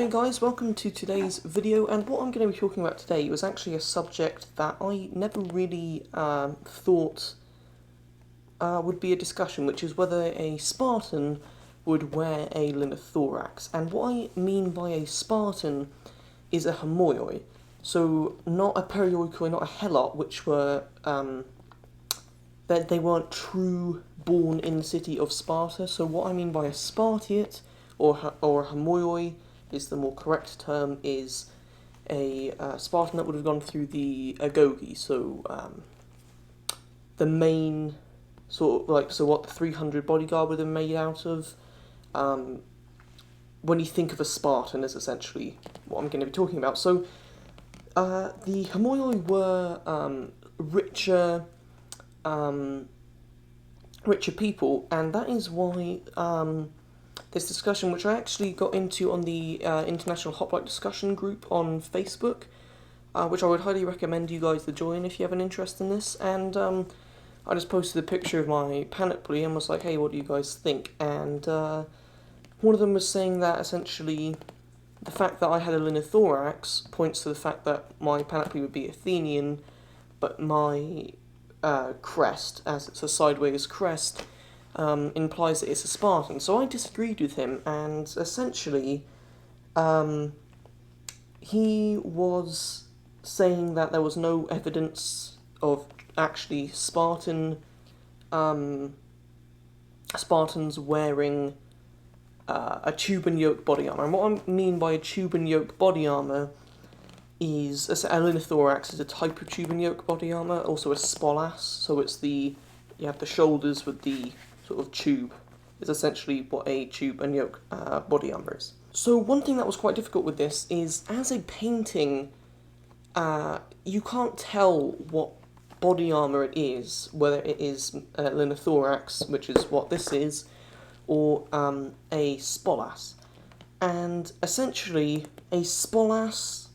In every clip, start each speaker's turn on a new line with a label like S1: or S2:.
S1: Hey guys, welcome to today's video, and what I'm going to be talking about today was actually a subject that I never really thought would be a discussion, which is whether a Spartan would wear a linothorax. And what I mean by a Spartan is a homoioi, so not a perioikoi, not a helot, which were that they weren't true born in the city of Sparta. So what I mean by a Spartiate or a homoioi is the more correct term, is a Spartan that would have gone through the agoge, so the main sort of like, so what the 300 bodyguard would have made out of. When you think of a Spartan is essentially what I'm going to be talking about. So the homoioi were richer people, and that is why this discussion, which I actually got into on the International Hoplite discussion group on Facebook, which I would highly recommend you guys to join if you have an interest in this. And I just posted a picture of my panoply and was like, hey, what do you guys think? And one of them was saying that essentially the fact that I had a linothorax points to the fact that my panoply would be Athenian, but my crest, as it's a sideways crest, implies that it's a Spartan. So I disagreed with him, and essentially he was saying that there was no evidence of actually Spartans wearing a tube and yoke body armour. And what I mean by a tube and yoke body armour is a linothorax is a type of tube and yoke body armour, also a spolas, so it's you have the shoulders with the sort of tube, is essentially what a tube and yoke body armour is. So one thing that was quite difficult with this is, as a painting, you can't tell what body armour it is, whether it is linothorax, which is what this is, or a spolas. And essentially, a spolas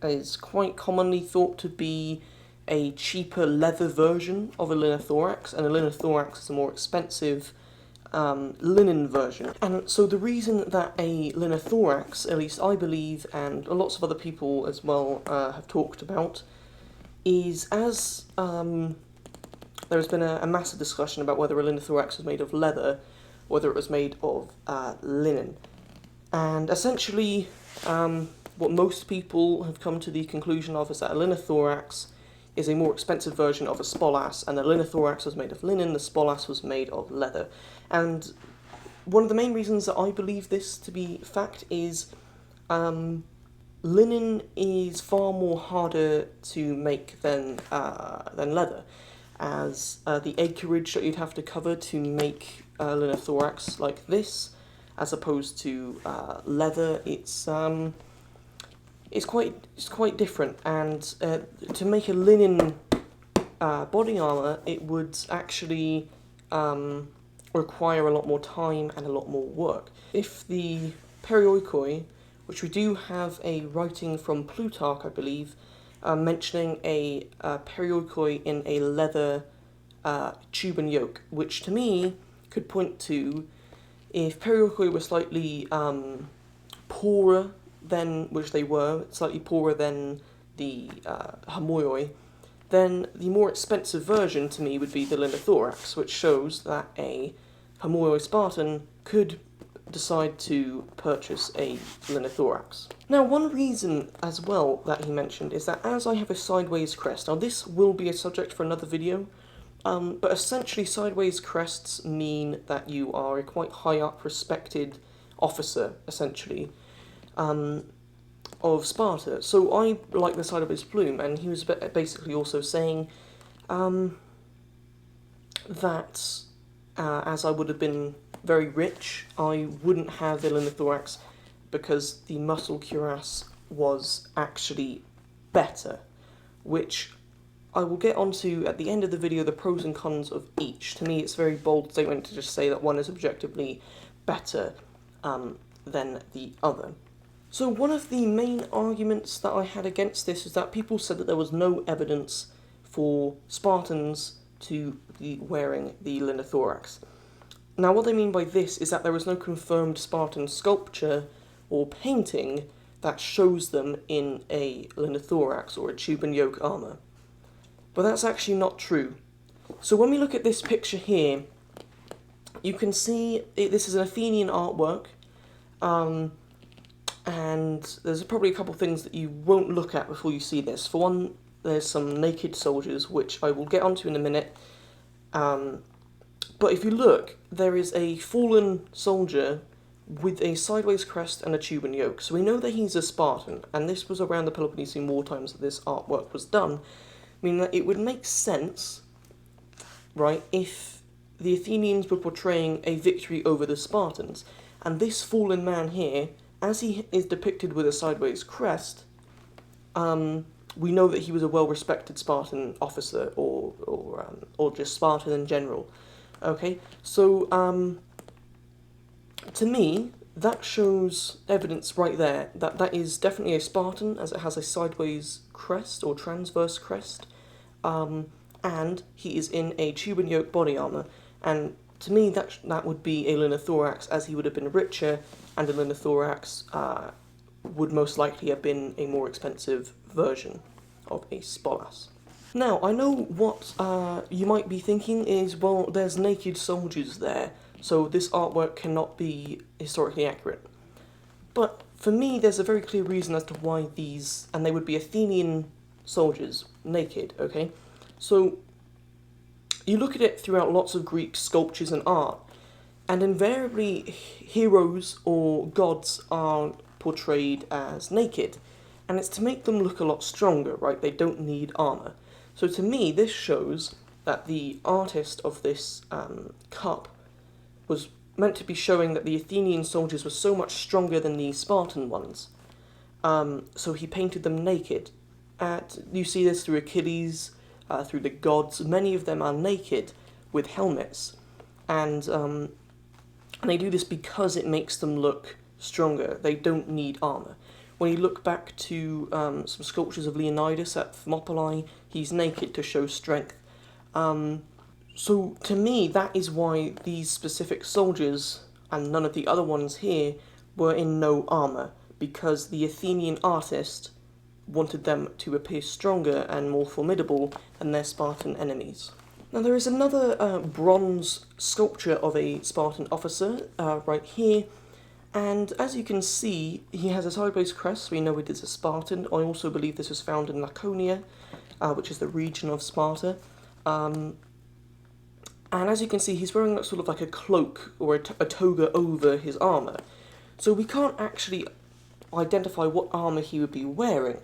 S1: is quite commonly thought to be a cheaper leather version of a linothorax, and a linothorax is a more expensive linen version. And so the reason that a linothorax, at least I believe, and lots of other people as well have talked about, is as there's been a massive discussion about whether a linothorax was made of leather, whether it was made of linen. And essentially, what most people have come to the conclusion of is that a linothorax is a more expensive version of a spolas, and the linothorax was made of linen, the spolas was made of leather. And one of the main reasons that I believe this to be fact is linen is far more harder to make than leather, as the acreage that you'd have to cover to make a linothorax like this, as opposed to leather, it's quite different. And to make a linen body armour, it would actually require a lot more time and a lot more work. If the perioikoi, which we do have a writing from Plutarch, I believe, mentioning a perioikoi in a leather tube and yoke, which to me could point to, if perioikoi were slightly poorer than, which they were, slightly poorer than the homoioi, then the more expensive version to me would be the linothorax, which shows that a homoioi Spartan could decide to purchase a linothorax. Now, one reason as well that he mentioned is that as I have a sideways crest, now this will be a subject for another video, but essentially sideways crests mean that you are a quite high up respected officer, essentially, of Sparta. So I like the side of his plume, and he was basically also saying that as I would have been very rich, I wouldn't have a linothorax because the muscle cuirass was actually better, which I will get onto at the end of the video, the pros and cons of each. To me, it's a very bold statement to just say that one is objectively better than the other. So one of the main arguments that I had against this is that people said that there was no evidence for Spartans to be wearing the linothorax. Now, what they mean by this is that there was no confirmed Spartan sculpture or painting that shows them in a linothorax or a tube and yoke armour. But that's actually not true. So when we look at this picture here, you can see this is an Athenian artwork, and there's probably a couple of things that you won't look at before you see this. For one, there's some naked soldiers, which I will get onto in a minute. But if you look, there is a fallen soldier with a sideways crest and a tube and yoke. So we know that he's a Spartan, and this was around the Peloponnesian War times that this artwork was done. I mean, that it would make sense, right, if the Athenians were portraying a victory over the Spartans, and this fallen man here, as he is depicted with a sideways crest, we know that he was a well-respected Spartan officer, or just Spartan in general. Okay, so to me, that shows evidence right there that that is definitely a Spartan, as it has a sideways crest or transverse crest, and he is in a tube and yoke body armour. And to me, that would be a linothorax, as he would have been richer, and a linothorax would most likely have been a more expensive version of a spolas. Now, I know what you might be thinking is, well, there's naked soldiers there, so this artwork cannot be historically accurate. But for me, there's a very clear reason as to why these, and they would be Athenian soldiers, naked, okay? So, you look at it throughout lots of Greek sculptures and art, and invariably heroes or gods are portrayed as naked, and it's to make them look a lot stronger, right? They don't need armour. So to me, this shows that the artist of this cup was meant to be showing that the Athenian soldiers were so much stronger than the Spartan ones. So he painted them naked. You see this through Achilles, through the gods. Many of them are naked with helmets. And they do this because it makes them look stronger. They don't need armour. When you look back to some sculptures of Leonidas at Thermopylae, he's naked to show strength. So to me, that is why these specific soldiers, and none of the other ones here, were in no armour, because the Athenian artist wanted them to appear stronger and more formidable than their Spartan enemies. Now there is another bronze sculpture of a Spartan officer right here, and as you can see, he has a sideways crest, so we know it is a Spartan. I also believe this was found in Laconia, which is the region of Sparta. And as you can see, he's wearing sort of like a cloak or a toga over his armour. So we can't actually identify what armour he would be wearing,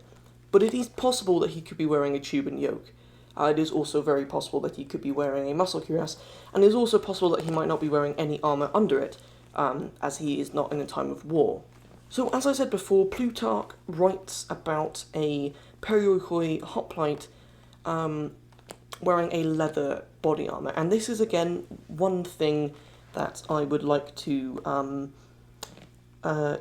S1: but it is possible that he could be wearing a tube and yoke. It is also very possible that he could be wearing a muscle cuirass, and it is also possible that he might not be wearing any armour under it, as he is not in a time of war. So, as I said before, Plutarch writes about a perioikoi hoplite wearing a leather body armour, and this is again one thing that I would like to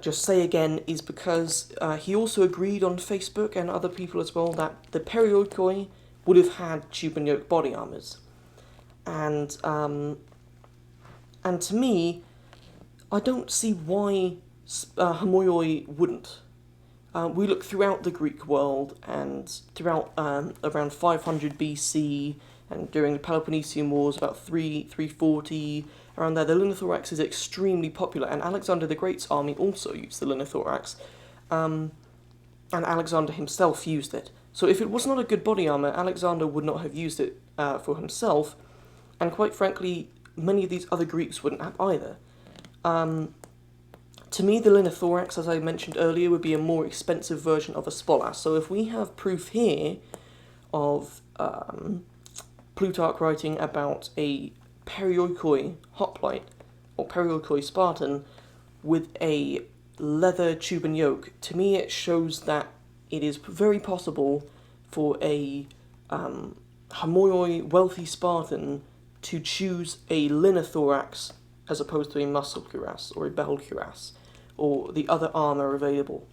S1: just say again, is because he also agreed on Facebook, and other people as well, that the perioikoi would have had tube and yoke body armours, and to me, I don't see why homoioi wouldn't. We look throughout the Greek world, and throughout around 500 BC, and during the Peloponnesian Wars, about 340, around there, the linothorax is extremely popular, and Alexander the Great's army also used the linothorax, and Alexander himself used it. So if it was not a good body armour, Alexander would not have used it for himself, and quite frankly, many of these other Greeks wouldn't have either. To me, the linothorax, as I mentioned earlier, would be a more expensive version of a spolas. So if we have proof here of Plutarch writing about a perioikoi hoplite, or perioikoi Spartan, with a leather tube and yoke, to me it shows that it is very possible for a homoioi wealthy Spartan to choose a linothorax as opposed to a muscle cuirass or a bell cuirass, or the other armour available.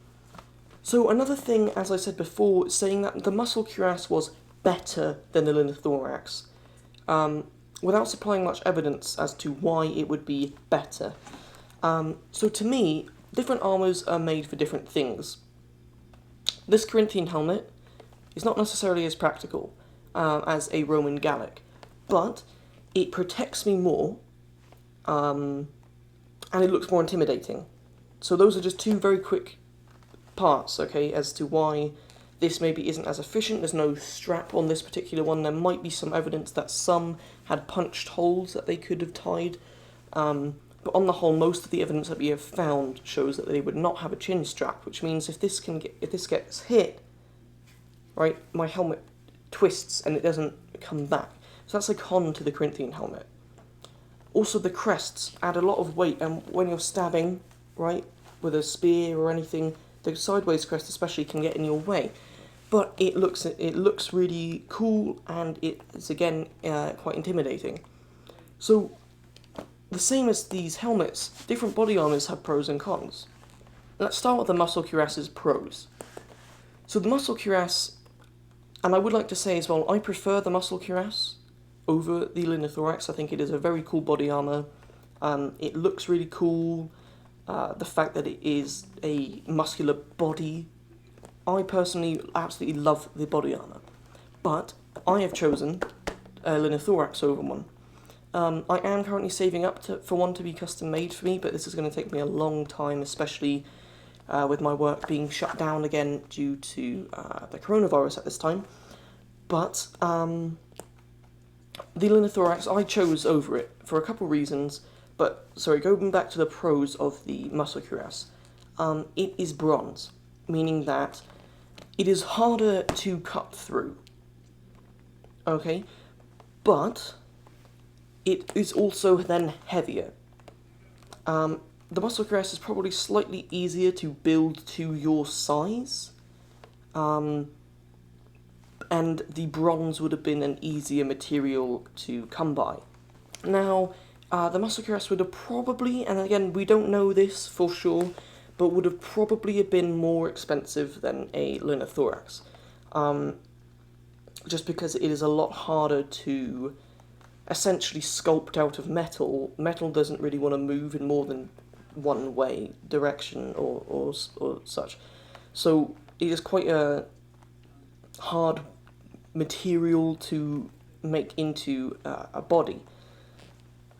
S1: So another thing, as I said before, saying that the muscle cuirass was better than the linothorax, without supplying much evidence as to why it would be better. So to me, different armours are made for different things. This Corinthian helmet is not necessarily as practical as a Roman Gallic, but it protects me more, and it looks more intimidating. So those are just two very quick parts, okay, as to why this maybe isn't as efficient. There's no strap on this particular one. There might be some evidence that some had punched holes that they could have tied, but on the whole, most of the evidence that we have found shows that they would not have a chin strap, which means if this gets hit, right, my helmet twists and it doesn't come back. So that's a con to the Corinthian helmet. Also, the crests add a lot of weight, and when you're stabbing, right, with a spear or anything, the sideways crest especially can get in your way. But it looks really cool, and it's again quite intimidating. So the same as these helmets, different body armors have pros and cons. Let's start with the muscle cuirass's pros. So the muscle cuirass, and I would like to say as well, I prefer the muscle cuirass over the Linothorax. I think it is a very cool body armor. It looks really cool. The fact that it is a muscular body, I personally absolutely love the body armor. But I have chosen a Linothorax over one. I am currently saving up for one to be custom made for me, but this is going to take me a long time, especially with my work being shut down again due to the coronavirus at this time. But the Linothorax I chose over it for a couple reasons. But, sorry, going back to the pros of the muscle cuirass, it is bronze, meaning that it is harder to cut through, okay, but it is also then heavier. The muscle cuirass is probably slightly easier to build to your size, and the bronze would have been an easier material to come by. Now, the muscle cuirass would have probably, and again, we don't know this for sure, but would have probably been more expensive than a Linothorax. Just because it is a lot harder to essentially sculpt out of metal. Metal doesn't really want to move in more than one way, direction or such. So it is quite a hard material to make into a body.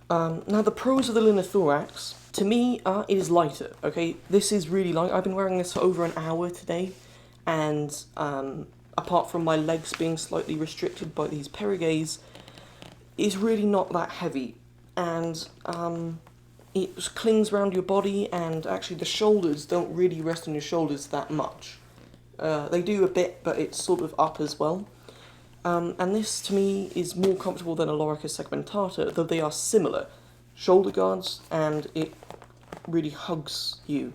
S1: Now, the pros of the Linothorax, to me, it is lighter, okay? This is really light. I've been wearing this for over an hour today, and apart from my legs being slightly restricted by these perigues, it's really not that heavy. And it clings around your body, and actually the shoulders don't really rest on your shoulders that much. They do a bit, but it's sort of up as well. And this, to me, is more comfortable than a Lorica segmentata, though they are similar. Shoulder guards, and it really hugs you.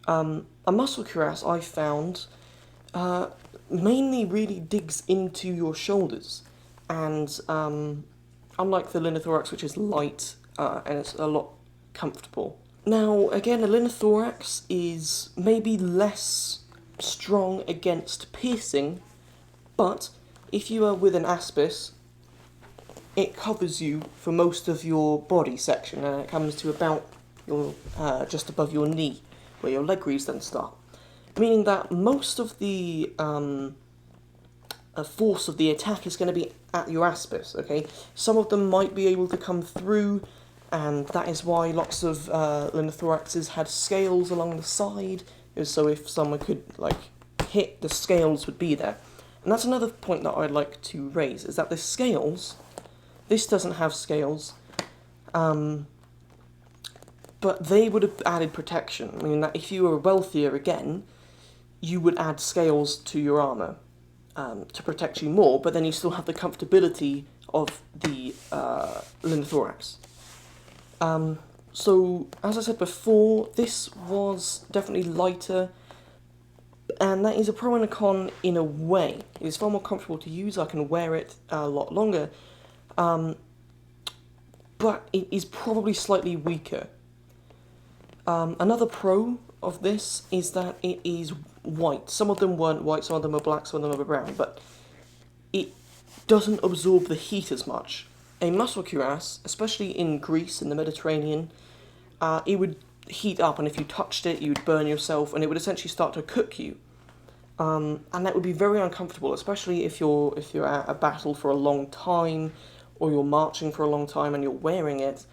S1: A muscle cuirass, I found, mainly really digs into your shoulders. And unlike the Linothorax, which is light, and it's a lot comfortable. Now, again, a Linothorax is maybe less strong against piercing, but if you are with an aspis, it covers you for most of your body section, and it comes to about your just above your knee, where your leg greaves then start. Meaning that most of the force of the attack is going to be at your aspis, okay? Some of them might be able to come through, and that is why lots of Linothoraxes had scales along the side, so if someone could, like, hit, the scales would be there. And that's another point that I'd like to raise, is that the scales, this doesn't have scales, but they would have added protection, meaning that if you were wealthier again, you would add scales to your armour to protect you more, but then you still have the comfortability of the Linothorax. So, as I said before, this was definitely lighter, and that is a pro and a con in a way. It is far more comfortable to use, I can wear it a lot longer, but it is probably slightly weaker. Another pro of this is that it is white. Some of them weren't white, some of them were black, some of them were brown, but it doesn't absorb the heat as much. A muscle cuirass, especially in Greece, in the Mediterranean, it would heat up, and if you touched it, you'd burn yourself, and it would essentially start to cook you. And that would be very uncomfortable, especially if you're at a battle for a long time, or you're marching for a long time and you're wearing it.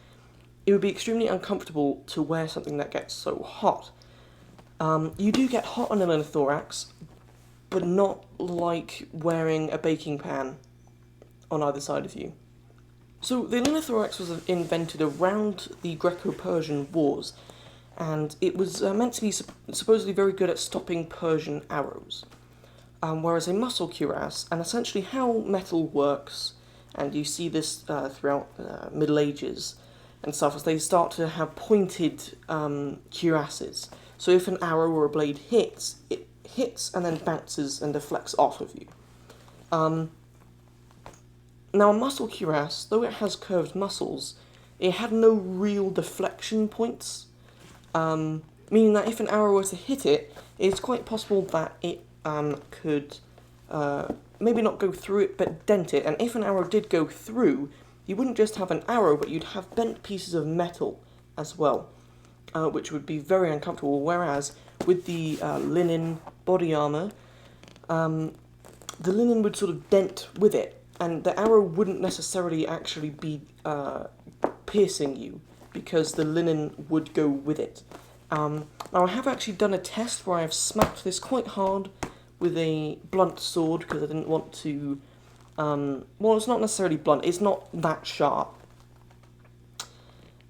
S1: It would be extremely uncomfortable to wear something that gets so hot. You do get hot on a linothorax, but not like wearing a baking pan on either side of you. So the linothorax was invented around the Greco-Persian Wars, and it was meant to be supposedly very good at stopping Persian arrows. Whereas a muscle cuirass, and essentially how metal works, and you see this throughout Middle Ages and stuff, as they start to have pointed cuirasses. So if an arrow or a blade hits, it hits and then bounces and deflects off of you. Now a muscle cuirass, though it has curved muscles, it had no real deflection points, meaning that if an arrow were to hit it, it's quite possible that it could maybe not go through it, but dent it, and if an arrow did go through, you wouldn't just have an arrow, but you'd have bent pieces of metal as well, which would be very uncomfortable, whereas with the linen body armour, the linen would sort of dent with it, and the arrow wouldn't necessarily actually be piercing you, because the linen would go with it. Now I have actually done a test where I have smacked this quite hard with a blunt sword, because I didn't want to, well, it's not necessarily blunt, it's not that sharp.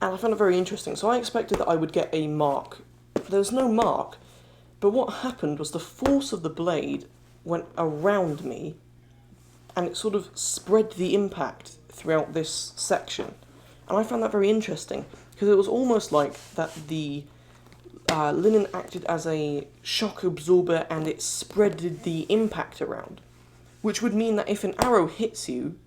S1: And I found it very interesting, so I expected that I would get a mark. There's no mark, but what happened was the force of the blade went around me, and it sort of spread the impact throughout this section. And I found that very interesting, because it was almost like that the linen acted as a shock absorber, and it spreaded the impact around, which would mean that if an arrow hits you,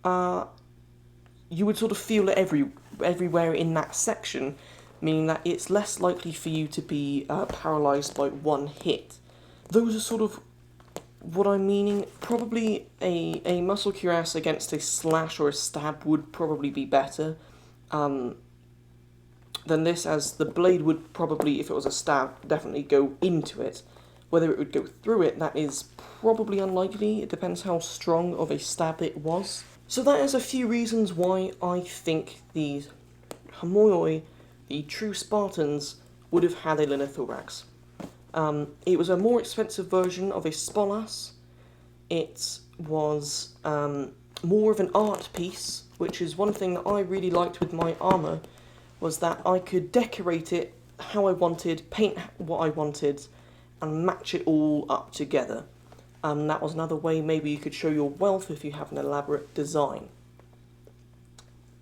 S1: you would sort of feel it everywhere in that section, meaning that it's less likely for you to be paralysed by one hit. Those are sort of what I'm meaning. Probably a muscle cuirass against a slash or a stab would probably be better than this, as the blade would probably, if it was a stab, definitely go into it. Whether it would go through it, that is probably unlikely. It depends how strong of a stab it was. So that is a few reasons why I think the Homoioi, the true Spartans, would have had a linothorax. It was a more expensive version of a spolas. It was more of an art piece, which is one thing that I really liked with my armour, was that I could decorate it how I wanted, paint what I wanted, and match it all up together. That was another way maybe you could show your wealth if you have an elaborate design.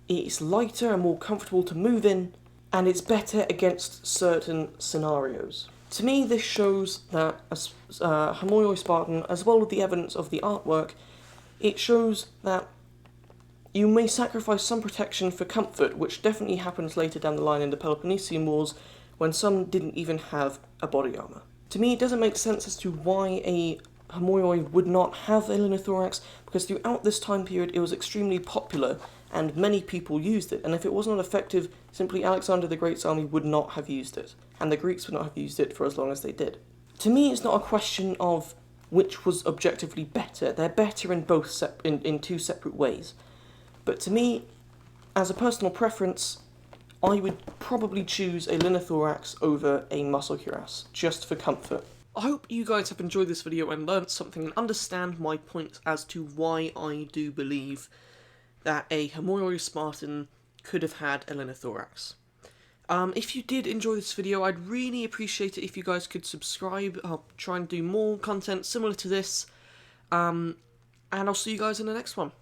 S1: It's lighter and more comfortable to move in, and it's better against certain scenarios. To me, this shows that a Homoioi Spartan, as well as the evidence of the artwork, it shows that you may sacrifice some protection for comfort, which definitely happens later down the line in the Peloponnesian Wars, when some didn't even have a body armour. To me, it doesn't make sense as to why a Homoioi would not have a linothorax, because throughout this time period it was extremely popular, and many people used it, and if it was not effective, simply Alexander the Great's army would not have used it, and the Greeks would not have used it for as long as they did. To me, it's not a question of which was objectively better. They're better in both in two separate ways. But to me, as a personal preference, I would probably choose a linothorax over a muscle cuirass, just for comfort. I hope you guys have enjoyed this video and learnt something and understand my points as to why I do believe that a Homoioi Spartan could have had a linothorax. If you did enjoy this video, I'd really appreciate it if you guys could subscribe. I'll try and do more content similar to this, and I'll see you guys in the next one.